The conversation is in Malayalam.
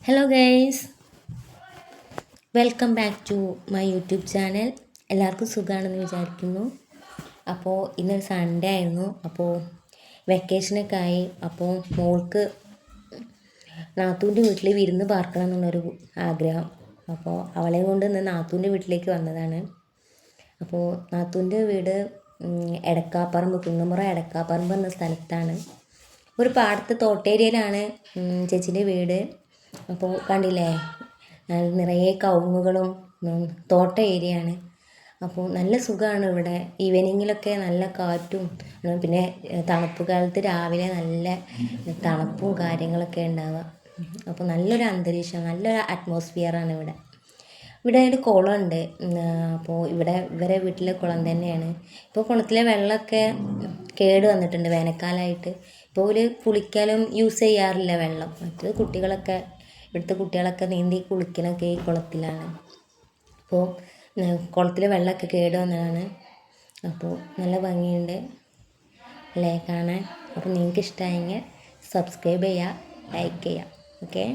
Hello guys, welcome back to my YouTube channel. എല്ലാവർക്കും സുഖമാണെന്ന് വിചാരിക്കുന്നു. അപ്പോൾ ഇന്നൊരു സൺഡേ ആയിരുന്നു. അപ്പോൾ വെക്കേഷനൊക്കെ ആയി. അപ്പോൾ മോൾക്ക് നാത്തൂൻ്റെ വീട്ടിൽ വിരുന്ന് പാർക്കണം എന്നുള്ളൊരു ആഗ്രഹം. അപ്പോൾ അവളെ കൊണ്ട് ഇന്ന് നാത്തൂൻ്റെ വീട്ടിലേക്ക് വന്നതാണ്. അപ്പോൾ നാത്തൂൻ്റെ വീട് എടക്കാപ്പറമ്പ്, കുന്നമുറ എടക്കാപ്പറമ്പ് എന്ന സ്ഥലത്താണ്. ഒരു പാടത്ത് തോട്ടേരിയയിലാണ് ചേച്ചീൻ്റെ വീട്. അപ്പോൾ കണ്ടില്ലേ, നിറയെ കവുങ്ങുകളും തോട്ട ഏരിയയാണ്. അപ്പോൾ നല്ല സുഖമാണ് ഇവിടെ. ഈവനിങ്ങിലൊക്കെ നല്ല കാറ്റും പിന്നെ തണുപ്പ് കാലത്ത് രാവിലെ നല്ല തണുപ്പും കാര്യങ്ങളൊക്കെ ഉണ്ടാവുക. അപ്പോൾ നല്ലൊരു അന്തരീക്ഷം, നല്ലൊരു അറ്റ്മോസ്ഫിയറാണ് ഇവിടെ. ഇവിടെ ഒരു കുളമുണ്ട്. അപ്പോൾ ഇവരെ വീട്ടിലെ കുളം തന്നെയാണ്. ഇപ്പോൾ കുളത്തിലെ വെള്ളമൊക്കെ കേട് വന്നിട്ടുണ്ട് വേനൽക്കാലമായിട്ട്. ഇപ്പോൾ ഒരു കുളിക്കാനും യൂസ് ചെയ്യാറില്ല വെള്ളം. മറ്റത് ഇവിടുത്തെ കുട്ടികളൊക്കെ നീന്തി കുളിക്കണൊക്കെ ഈ കുളത്തിലാണ്. അപ്പോൾ കുളത്തിലെ വെള്ളമൊക്കെ കേട് വന്നതാണ്. അപ്പോൾ നല്ല ഭംഗിയുണ്ട് അല്ലേ കാണാൻ. അപ്പോൾ നിങ്ങൾക്ക് ഇഷ്ടമായെങ്കിൽ സബ്സ്ക്രൈബ് ചെയ്യുക, ലൈക്ക് ചെയ്യുക. ഓക്കെ.